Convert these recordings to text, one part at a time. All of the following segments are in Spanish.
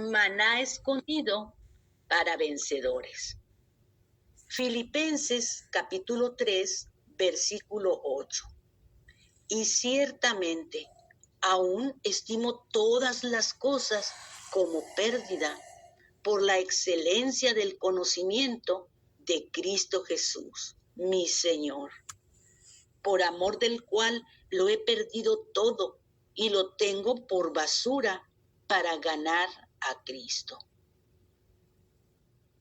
maná escondido para vencedores. Filipenses capítulo 3, versículo 8. Y ciertamente, aún estimo todas las cosas como pérdida por la excelencia del conocimiento de Cristo Jesús, mi Señor, por amor del cual lo he perdido todo y lo tengo por basura para ganar a Cristo.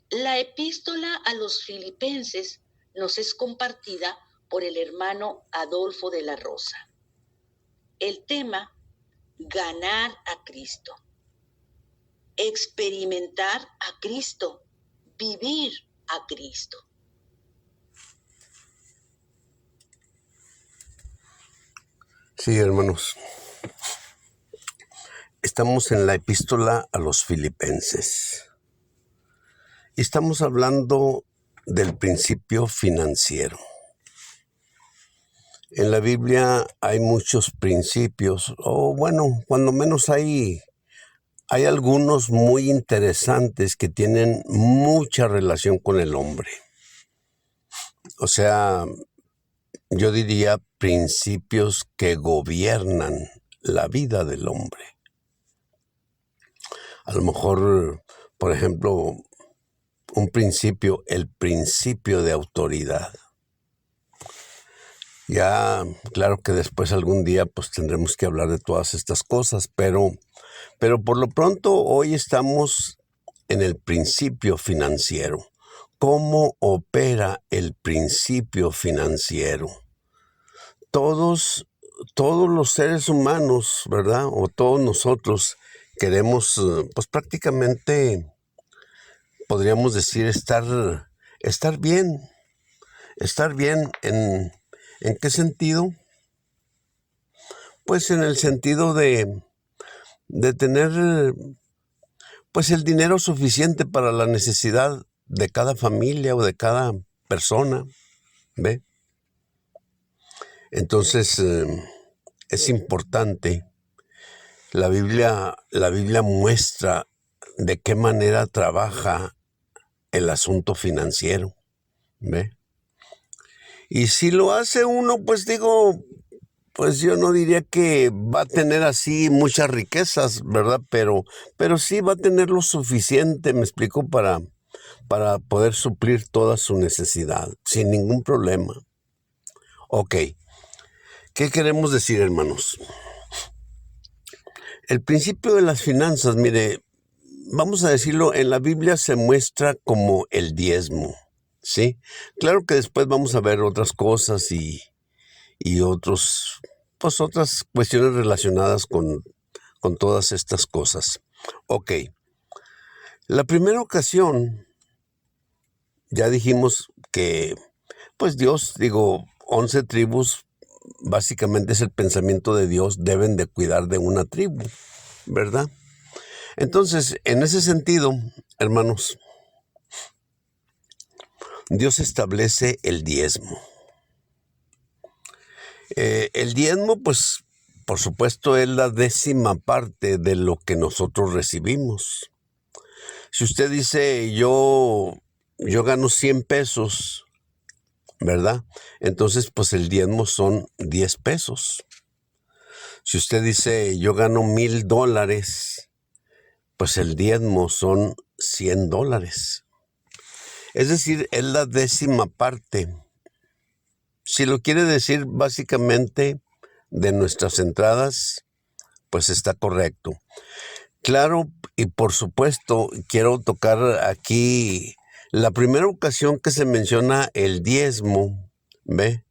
La epístola a los filipenses nos es compartida por el hermano Adolfo de la Rosa. El tema, ganar a Cristo, experimentar a Cristo, vivir a Cristo. Sí, hermanos. Estamos en la epístola a los filipenses. Y estamos hablando del principio financiero. En la Biblia hay muchos principios, o bueno, cuando menos hay algunos muy interesantes que tienen mucha relación con el hombre. O sea, yo diría principios que gobiernan la vida del hombre. A lo mejor, por ejemplo, un principio, el principio de autoridad. Ya, claro que después algún día pues tendremos que hablar de todas estas cosas, pero por lo pronto hoy estamos en el principio financiero. ¿Cómo opera el principio financiero? Todos los seres humanos, ¿verdad? O todos nosotros queremos, pues prácticamente, podríamos decir, estar bien. Estar bien ¿en qué sentido? Pues en el sentido de tener, pues el dinero suficiente para la necesidad de cada familia o de cada persona, ¿ve? Entonces, es importante. La Biblia muestra de qué manera trabaja el asunto financiero, ¿ve? Y si lo hace uno, pues digo, pues yo no diría que va a tener así muchas riquezas, ¿verdad? Pero sí va a tener lo suficiente, me explico, para poder suplir toda su necesidad, sin ningún problema. Ok, ¿qué queremos decir, hermanos? El principio de las finanzas, mire, vamos a decirlo, en la Biblia se muestra como el diezmo, ¿sí? Claro que después vamos a ver otras cosas y otras cuestiones relacionadas con todas estas cosas. Ok, la primera ocasión, ya dijimos que, pues Dios, 11 tribus, básicamente es el pensamiento de Dios, deben de cuidar de una tribu, ¿verdad? Entonces, en ese sentido, hermanos, Dios establece el diezmo. El diezmo, pues, por supuesto, es la 10ª parte de lo que nosotros recibimos. Si usted dice, yo gano 100 pesos, ¿verdad? Entonces, pues el diezmo son 10 pesos. Si usted dice, yo gano $1,000, pues el diezmo son $100. Es decir, es la 10ª parte. Si lo quiere decir básicamente de nuestras entradas, pues está correcto. Claro, y por supuesto, quiero tocar aquí la primera ocasión que se menciona el diezmo, ¿ve?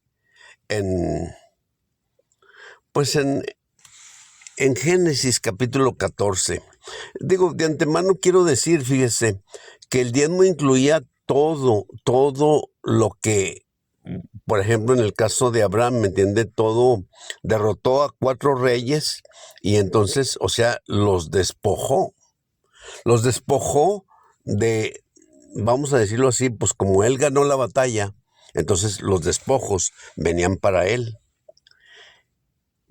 Pues en Génesis capítulo 14. De antemano quiero decir, fíjese, que el diezmo incluía todo lo que, por ejemplo, en el caso de Abraham, ¿me entiende? Todo, derrotó a 4 reyes y entonces, o sea, los despojó de, vamos a decirlo así, pues como él ganó la batalla, entonces los despojos venían para él.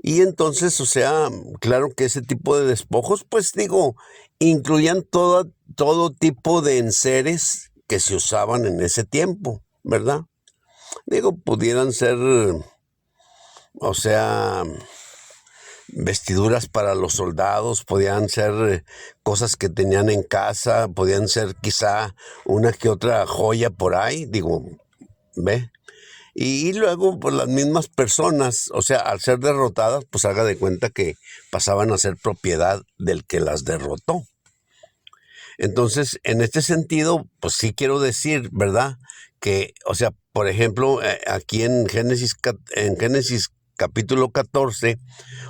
Y entonces, o sea, claro que ese tipo de despojos, pues digo, incluían todo tipo de enseres que se usaban en ese tiempo, ¿verdad? Digo, pudieran ser, o sea, vestiduras para los soldados, podían ser cosas que tenían en casa, podían ser quizá una que otra joya por ahí, digo, ¿ve? Y luego, pues las mismas personas, o sea, al ser derrotadas, pues haga de cuenta que pasaban a ser propiedad del que las derrotó. Entonces, en este sentido, pues sí quiero decir, ¿verdad? Que, o sea, por ejemplo, aquí en Génesis capítulo 14,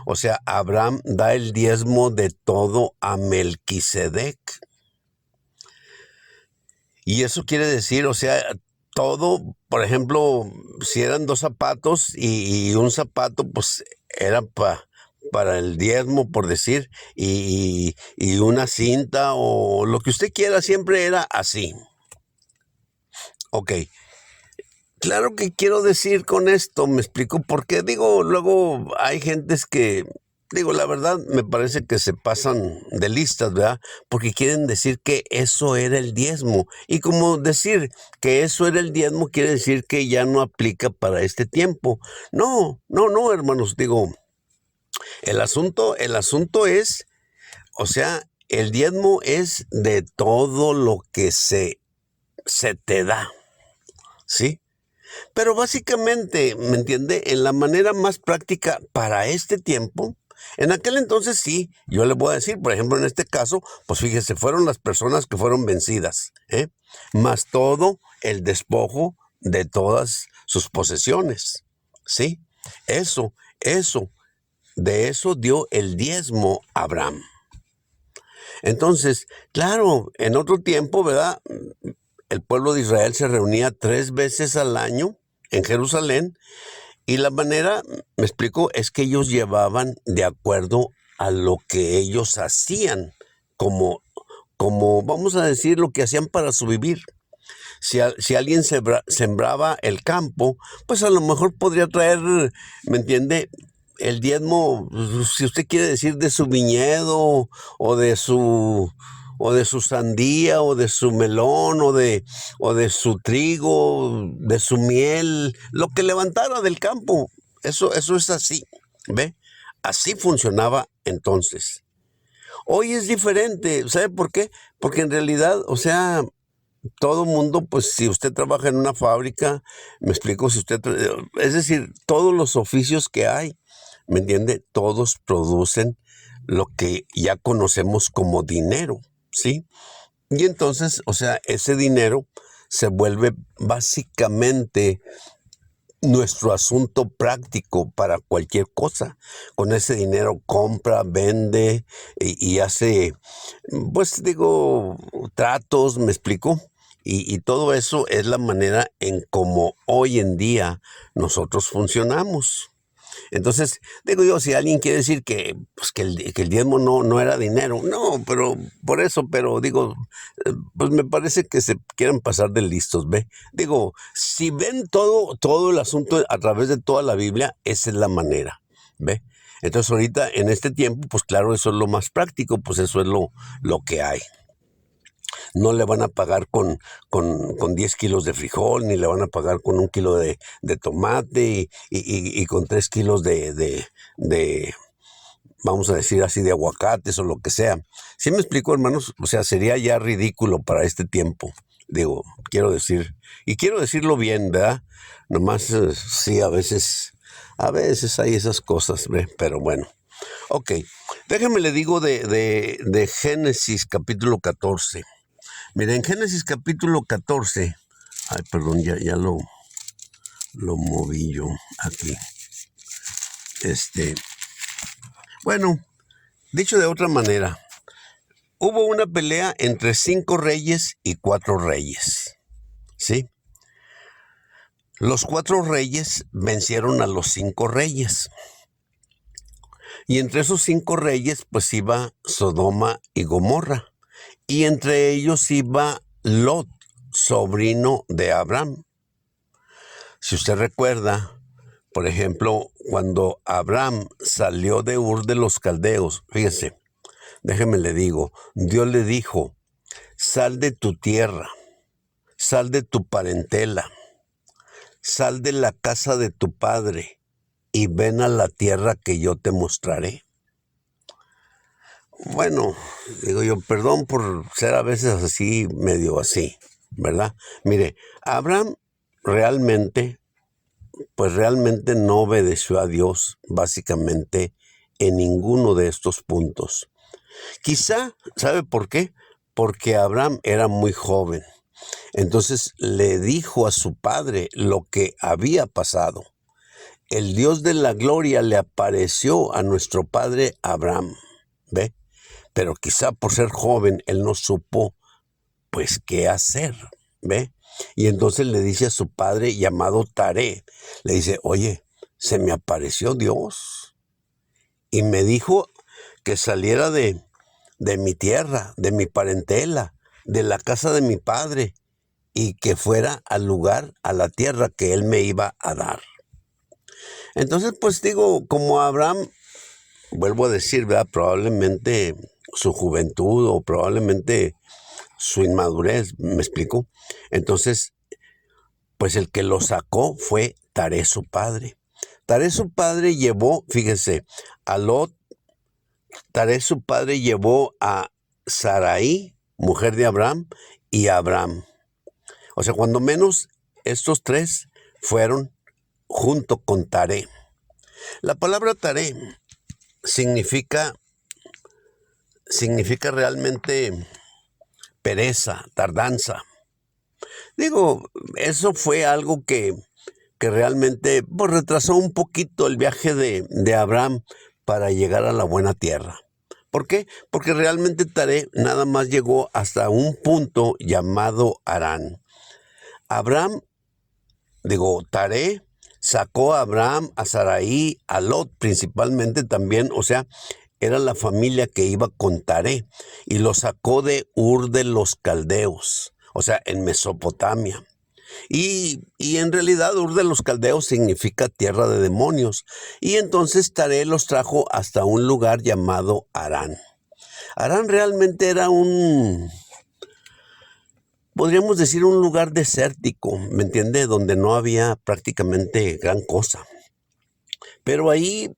o sea, Abraham da el diezmo de todo a Melquisedec. Y eso quiere decir, o sea, todo, por ejemplo, si eran 2 zapatos y un zapato, pues era para el diezmo, por decir, y una cinta o lo que usted quiera, siempre era así. Ok, claro que quiero decir con esto, me explico, porque digo, luego hay gentes que, digo, la verdad me parece que se pasan de listas, ¿verdad? Porque quieren decir que eso era el diezmo. Y como decir que eso era el diezmo quiere decir que ya no aplica para este tiempo. No, no, no, hermanos, digo, el asunto es, o sea, el diezmo es de todo lo que se te da, ¿sí? Pero básicamente, ¿me entiende? En la manera más práctica para este tiempo, en aquel entonces sí, yo le voy a decir, por ejemplo, en este caso, pues fíjese, fueron las personas que fueron vencidas, más todo el despojo de todas sus posesiones, ¿sí? Eso, de eso dio el diezmo a Abraham. Entonces, claro, en otro tiempo, ¿verdad? El pueblo de Israel se reunía 3 veces al año en Jerusalén y la manera, me explico, es que ellos llevaban de acuerdo a lo que ellos hacían, como vamos a decir, lo que hacían para su vivir. Si alguien sembraba el campo, pues a lo mejor podría traer, ¿me entiende? El diezmo, si usted quiere decir, de su viñedo o de su o de su sandía o de su melón o de su trigo, de su miel, lo que levantara del campo. Eso es así, ¿ve? Así funcionaba entonces. Hoy es diferente, ¿sabe por qué? Porque en realidad, o sea, todo mundo, pues si usted trabaja en una fábrica, me explico, si usted, es decir, todos los oficios que hay, ¿me entiende? Todos producen lo que ya conocemos como dinero, ¿sí? Y entonces, o sea, ese dinero se vuelve básicamente nuestro asunto práctico para cualquier cosa. Con ese dinero compra, vende y hace, pues digo, tratos, ¿me explico? Y todo eso es la manera en cómo hoy en día nosotros funcionamos. Entonces, digo yo, si alguien quiere decir que, pues, que el diezmo no era dinero, no, pero por eso, pero digo, pues me parece que se quieren pasar de listos, ¿ve? Digo, si ven todo el asunto a través de toda la Biblia, esa es la manera, ¿ve? Entonces ahorita en este tiempo, pues claro, eso es lo más práctico, pues eso es lo que hay. No le van a pagar con 10 kilos de frijol, ni le van a pagar con 1 kilo de tomate y con 3 kilos de, vamos a decir así, de aguacates o lo que sea. ¿Sí me explico, hermanos? O sea, sería ya ridículo para este tiempo. Digo, quiero decir, y quiero decirlo bien, ¿verdad? Nomás, sí, a veces hay esas cosas, ¿ve? Pero bueno. Ok, déjeme le digo de Génesis capítulo 14. Mira, en Génesis capítulo 14, ay, perdón, ya lo moví yo aquí. Bueno, dicho de otra manera, hubo una pelea entre 5 reyes y 4 reyes, ¿sí? Los 4 reyes vencieron a los 5 reyes. Y entre esos 5 reyes, pues iba Sodoma y Gomorra. Y entre ellos iba Lot, sobrino de Abraham. Si usted recuerda, por ejemplo, cuando Abraham salió de Ur de los Caldeos, fíjese, déjeme le digo, Dios le dijo, sal de tu tierra, sal de tu parentela, sal de la casa de tu padre y ven a la tierra que yo te mostraré. Bueno, digo yo, perdón por ser a veces así, medio así, ¿verdad? Mire, Abraham realmente no obedeció a Dios, básicamente, en ninguno de estos puntos. Quizá, ¿sabe por qué? Porque Abraham era muy joven. Entonces le dijo a su padre lo que había pasado. El Dios de la gloria le apareció a nuestro padre Abraham, ¿ve? Pero quizá por ser joven él no supo, pues, qué hacer, ¿ve? Y entonces le dice a su padre llamado Taré, le dice, oye, se me apareció Dios y me dijo que saliera de mi tierra, de mi parentela, de la casa de mi padre y que fuera al lugar, a la tierra que él me iba a dar. Entonces, pues digo, como Abraham, vuelvo a decir, ¿verdad? Probablemente su juventud o probablemente su inmadurez, ¿me explico? Entonces, pues el que lo sacó fue Taré su padre. Taré su padre llevó, fíjese, a Lot. Taré su padre llevó a Sarai, mujer de Abraham, y a Abraham. O sea, cuando menos estos tres fueron junto con Taré. La palabra Taré significa realmente pereza, tardanza. Digo, eso fue algo que realmente pues, retrasó un poquito el viaje de Abraham para llegar a la buena tierra. ¿Por qué? Porque realmente Taré nada más llegó hasta un punto llamado Harán. Taré sacó a Abraham, a Sarai, a Lot principalmente también, o sea, era la familia que iba con Taré y lo sacó de Ur de los Caldeos, o sea, en Mesopotamia. Y en realidad Ur de los Caldeos significa tierra de demonios. Y entonces Taré los trajo hasta un lugar llamado Harán. Harán realmente era podríamos decir un lugar desértico, ¿me entiende? Donde no había prácticamente gran cosa. Pero ahí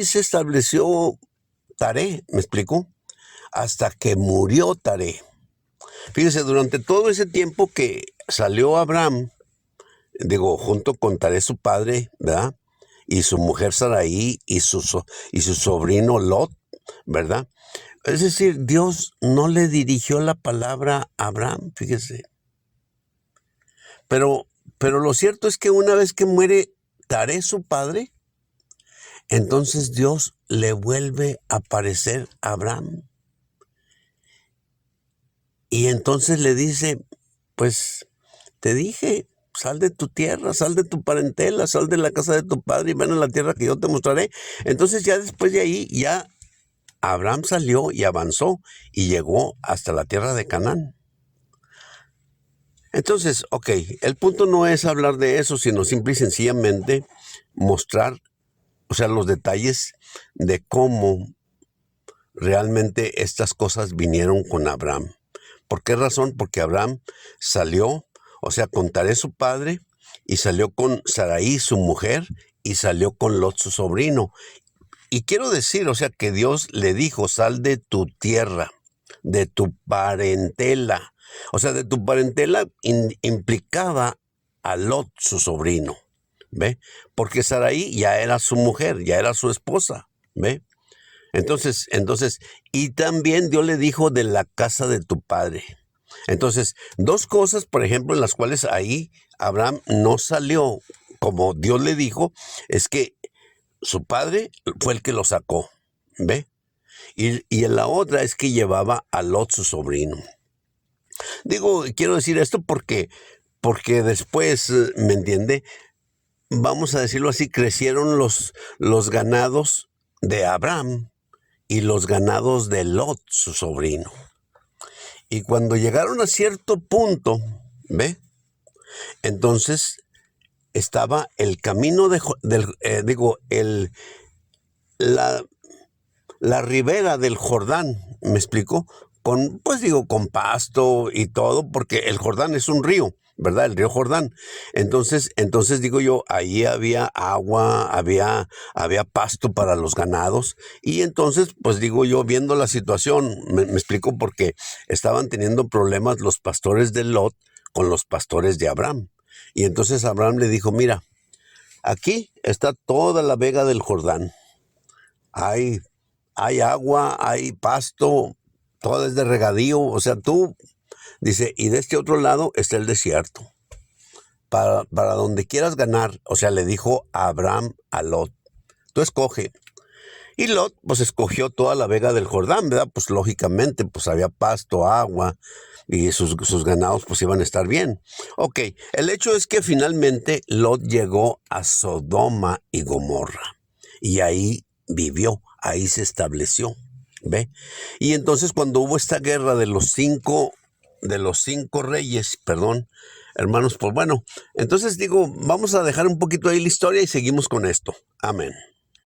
se estableció Taré, ¿me explico? Hasta que murió Taré. Fíjese, durante todo ese tiempo que salió Abraham, junto con Taré su padre, ¿verdad? Y su mujer Sarai y su sobrino Lot, ¿verdad? Es decir, Dios no le dirigió la palabra a Abraham, fíjese. Pero lo cierto es que una vez que muere Taré su padre, entonces Dios le vuelve a aparecer a Abraham. Y entonces le dice, pues te dije, sal de tu tierra, sal de tu parentela, sal de la casa de tu padre y ven a la tierra que yo te mostraré. Entonces ya después de ahí, ya Abraham salió y avanzó y llegó hasta la tierra de Canaán. Entonces, el punto no es hablar de eso, sino simple y sencillamente mostrar, o sea, los detalles de cómo realmente estas cosas vinieron con Abraham. ¿Por qué razón? Porque Abraham salió, o sea, con Taré su padre, y salió con Sarai su mujer, y salió con Lot su sobrino. Y quiero decir, o sea, que Dios le dijo, sal de tu tierra, de tu parentela. O sea, de tu parentela implicaba a Lot su sobrino, ¿ve? Porque Sarai ya era su mujer, ya era su esposa, ¿ve? Entonces, y también Dios le dijo de la casa de tu padre. Entonces, dos cosas, por ejemplo, en las cuales ahí Abraham no salió como Dios le dijo, es que su padre fue el que lo sacó, ¿ve? Y en la otra es que llevaba a Lot su sobrino. Quiero decir esto porque después, ¿me entiende? Vamos a decirlo así, crecieron los ganados de Abraham y los ganados de Lot, su sobrino. Y cuando llegaron a cierto punto, ¿ve? Entonces estaba el camino la, la ribera del Jordán, ¿me explico? Con pasto y todo, porque el Jordán es un río, ¿verdad? El río Jordán. Entonces digo yo, ahí había agua, había pasto para los ganados. Y entonces, pues digo yo, viendo la situación, me explico, porque estaban teniendo problemas los pastores de Lot con los pastores de Abraham. Y entonces Abraham le dijo, mira, aquí está toda la vega del Jordán. Hay agua, hay pasto, todo es de regadío. O sea, dice, y de este otro lado está el desierto. Para donde quieras ganar, o sea, le dijo a Abraham a Lot, tú escoge. Y Lot, pues escogió toda la vega del Jordán, ¿verdad? Pues lógicamente, pues había pasto, agua, y sus ganados pues iban a estar bien. Ok, el hecho es que finalmente Lot llegó a Sodoma y Gomorra, y ahí vivió, ahí se estableció, ¿ve? Y entonces cuando hubo esta guerra de los cinco reyes, perdón, hermanos, pues bueno, entonces digo, vamos a dejar un poquito ahí la historia y seguimos con esto. Amén.